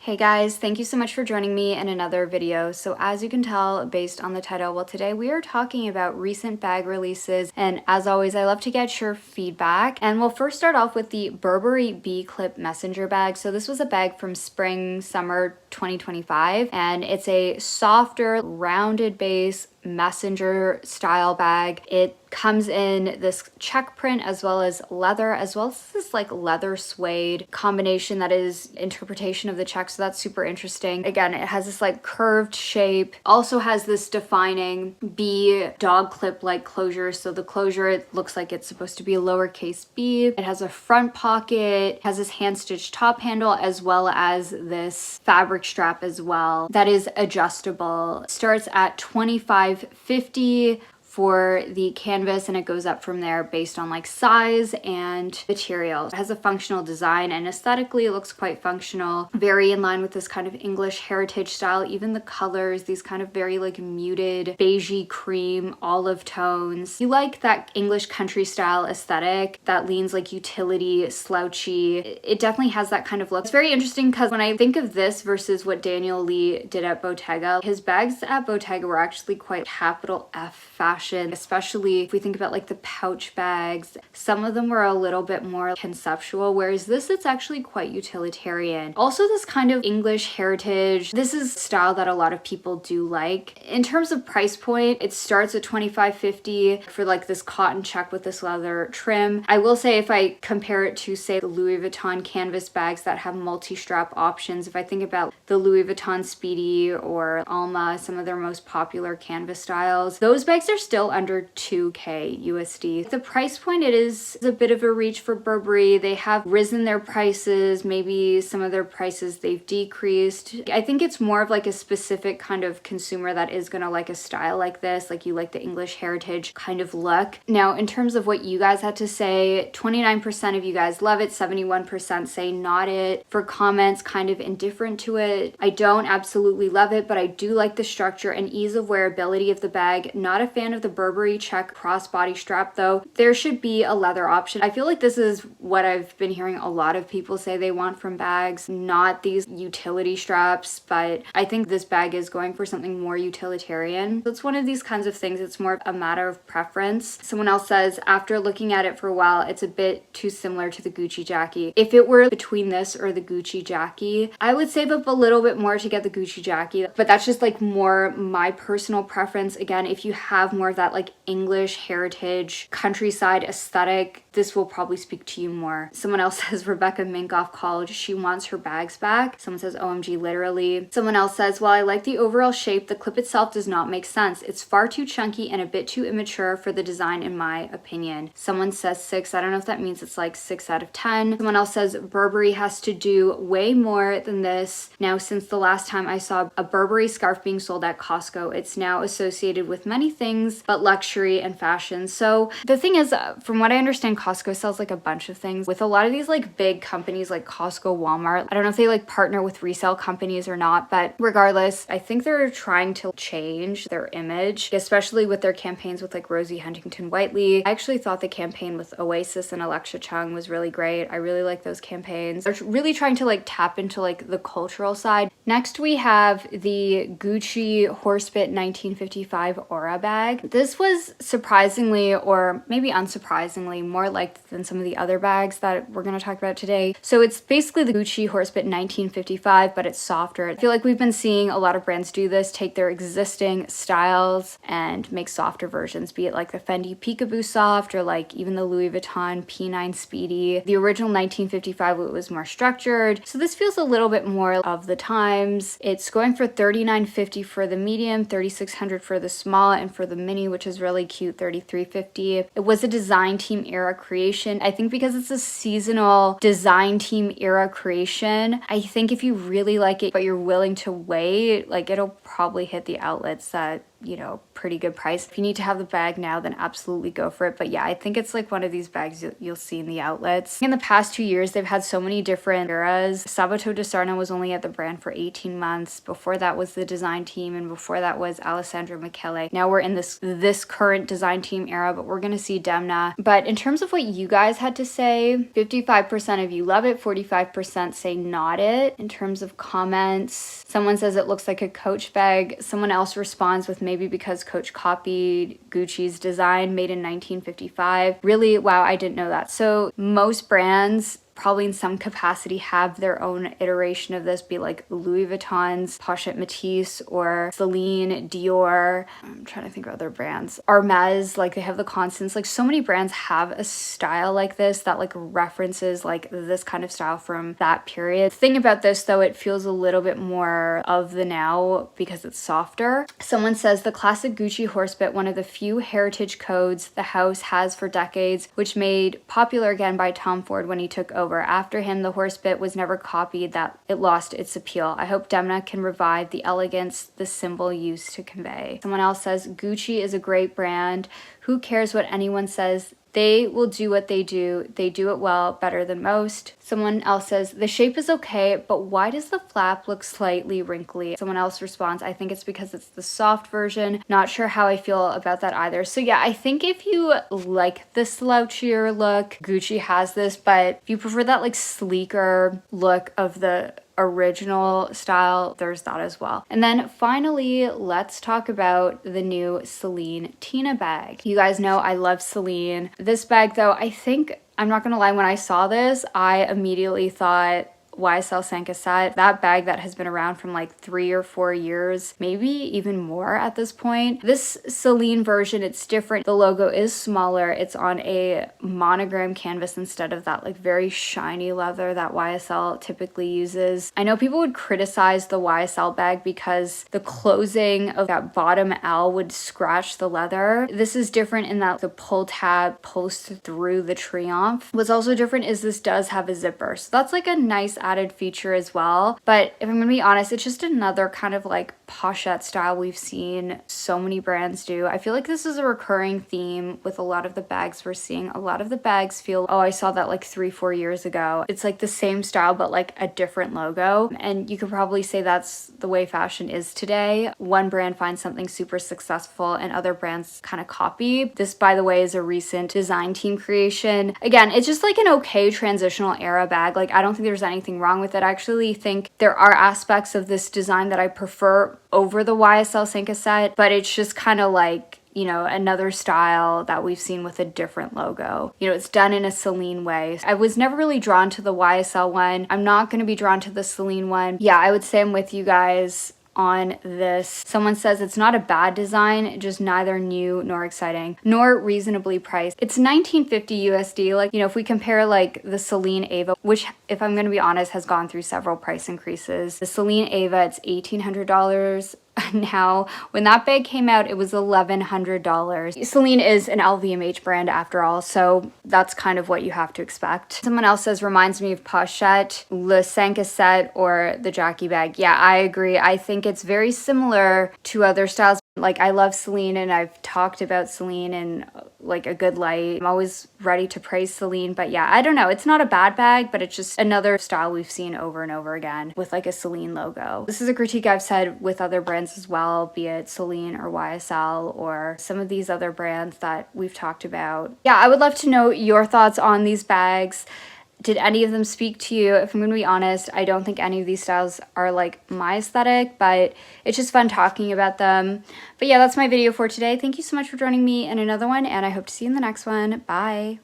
Hey guys, thank you so much for joining me in another video. So as you can tell based on the title, well today we are talking about recent bag releases, and as always I love to get your feedback. And we'll first start off with the Burberry B-Clip Messenger bag. So this was a bag from spring summer 2025 and it's a softer rounded base messenger style bag. It comes in this check print as well as this like leather suede combination that is interpretation of the check, so that's super interesting. Again, it has this like curved shape, also has this defining B dog clip like closure. So the closure, it looks like it's supposed to be a lowercase b. It has a front pocket, has this hand stitched top handle as well as this fabric strap as well that is adjustable. It starts at $25.50 for the canvas and it goes up from there based on like size and material. It has a functional design and aesthetically it looks quite functional, very in line with this kind of English heritage style. Even the colors, these kind of very like muted beigey cream olive tones. You like that English country style aesthetic that leans like utility, slouchy. It definitely has that kind of look. It's very interesting because when I think of this versus what Daniel Lee did at Bottega, his bags at Bottega were actually quite capital F fashion, especially if we think about like the pouch bags. Some of them were a little bit more conceptual, whereas this, it's actually quite utilitarian. Also this kind of English heritage, this is style that a lot of people do like. In terms of price point, it starts at $25.50 for like this cotton check with this leather trim. I will say if I compare it to say the Louis Vuitton canvas bags that have multi-strap options, if I think about the Louis Vuitton Speedy or Alma, some of their most popular canvas styles, those bags are still under 2K USD. The price point, it is a bit of a reach for Burberry. They have risen their prices, maybe some of their prices they've decreased. I think it's more of like a specific kind of consumer that is gonna like a style like this, like you like the English heritage kind of look. Now in terms of what you guys had to say, 29% of you guys love it, 71% say not it. For comments, kind of indifferent to it. I don't absolutely love it, but I do like the structure and ease of wearability of the bag. Not a fan of the Burberry check crossbody strap though. There should be a leather option. I feel like this is what I've been hearing a lot of people say they want from bags, not these utility straps, but I think this bag is going for something more utilitarian. It's one of these kinds of things, it's more a matter of preference. Someone else says, after looking at it for a while, it's a bit too similar to the Gucci Jackie. If it were between this or the Gucci Jackie, I would save up a little bit more to get the Gucci Jackie, but that's just like more my personal preference. Again, if you have more of that like English heritage countryside aesthetic, this will probably speak to you more. Someone else says Rebecca Minkoff called, she wants her bags back. Someone says OMG literally. Someone else says, while I like the overall shape, the clip itself does not make sense. It's far too chunky and a bit too immature for the design in my opinion. Someone says 6. I don't know if that means it's like 6 out of 10. Someone else says Burberry has to do way more than this. Now since the last time I saw a Burberry scarf being sold at Costco, it's now associated with many things but luxury and fashion. So the thing is, from what I understand, Costco sells like a bunch of things. With a lot of these like big companies like Costco, Walmart, I don't know if they like partner with resale companies or not, but regardless, I think they're trying to change their image, especially with their campaigns with like Rosie Huntington-Whiteley. I actually thought the campaign with Oasis and Alexa Chung was really great. I really like those campaigns. They're really trying to like tap into like the cultural side. Next we have the Gucci Horsebit 1955 Aura bag. This was surprisingly, or maybe unsurprisingly, more liked than some of the other bags that we're going to talk about today. So it's basically the Gucci Horsebit 1955, but it's softer. I feel like we've been seeing a lot of brands do this, take their existing styles and make softer versions, be it like the Fendi Peekaboo Soft or like even the Louis Vuitton P9 Speedy. The original 1955 was more structured, so this feels a little bit more of the times. It's going for $39.50 for the medium, $36.00 for the small, and for the mini, which is really cute, $33.50. It was a design team era creation. I think because it's a seasonal design team era creation, I think if you really like it but you're willing to wait, like it'll probably hit the outlets that you know, pretty good price. If you need to have the bag now, then absolutely go for it. But yeah, I think it's like one of these bags you'll see in the outlets. In the past 2 years, they've had so many different eras. Sabato De Sarno was only at the brand for 18 months. Before that was the design team, and before that was Alessandro Michele. Now we're in this current design team era, but we're gonna see Demna. But in terms of what you guys had to say, 55% of you love it, 45% say not it. In terms of comments, someone says it looks like a Coach bag. Someone else responds with maybe because Coach copied Gucci's design made in 1955. Really? Wow, I didn't know that. So most brands probably in some capacity have their own iteration of this, be like Louis Vuitton's Pochette Matisse or Celine, Dior. I'm trying to think of other brands. Hermes, like they have the Constance. Like so many brands have a style like this that like references like this kind of style from that period. The thing about this though, it feels a little bit more of the now because it's softer. Someone says the classic Gucci horsebit, one of the few heritage codes the house has for decades, which made popular again by Tom Ford when he took over. After him, the horsebit was never copied, that it lost its appeal. I hope Demna can revive the elegance the symbol used to convey. Someone else says, Gucci is a great brand. Who cares what anyone says? They will do what they do. They do it well, better than most. Someone else says, the shape is okay, but why does the flap look slightly wrinkly? Someone else responds, I think it's because it's the soft version. Not sure how I feel about that either. So yeah, I think if you like the slouchier look, Gucci has this, but if you prefer that like sleeker look of the original style, there's that as well. And then finally, let's talk about the new Celine Tina bag. You guys know I love Celine. This bag though, I think, I'm not gonna lie, when I saw this, I immediately thought YSL Sancassette, that bag that has been around from like 3 or 4 years, maybe even more at this point. This Celine version, it's different. The logo is smaller. It's on a monogram canvas instead of that like very shiny leather that YSL typically uses. I know people would criticize the YSL bag because the closing of that bottom L would scratch the leather. This is different in that the pull tab pulls through the triomphe. What's also different is this does have a zipper. So that's like a nice added feature as well. But if I'm gonna be honest, it's just another kind of like pochette style we've seen so many brands do. I feel like this is a recurring theme with a lot of the bags we're seeing. A lot of the bags feel, oh, I saw that like 3-4 years ago. It's like the same style but like a different logo. And you could probably say that's the way fashion is today. One brand finds something super successful and other brands kind of copy. This, by the way, is a recent design team creation. Again, it's just like an okay transitional era bag. Like I don't think there's anything wrong with it. I actually think there are aspects of this design that I prefer over the YSL Sancassette, but it's just kind of like, you know, another style that we've seen with a different logo. You know, it's done in a Celine way. I was never really drawn to the YSL one. I'm not going to be drawn to the Celine one. Yeah, I would say I'm with you guys on this. Someone says it's not a bad design, just neither new nor exciting nor reasonably priced. It's 1950 USD. Like, you know, if we compare like the Celine Ava, which if I'm going to be honest has gone through several price increases, the Celine Ava, it's $1,800 now. When that bag came out, it was $1,100. Celine is an LVMH brand after all, so that's kind of what you have to expect. Someone else says, reminds me of Pochette, Le Sancassette, or the Jackie bag. Yeah, I agree. I think it's very similar to other styles. Like, I love Celine and I've talked about Celine in like a good light. I'm always ready to praise Celine, but yeah, I don't know. It's not a bad bag, but it's just another style we've seen over and over again with like a Celine logo. This is a critique I've said with other brands as well, be it Celine or YSL or some of these other brands that we've talked about. Yeah, I would love to know your thoughts on these bags. Did any of them speak to you? If I'm gonna be honest, I don't think any of these styles are like my aesthetic, but it's just fun talking about them. But yeah, that's my video for today. Thank you so much for joining me in another one, and I hope to see you in the next one. Bye.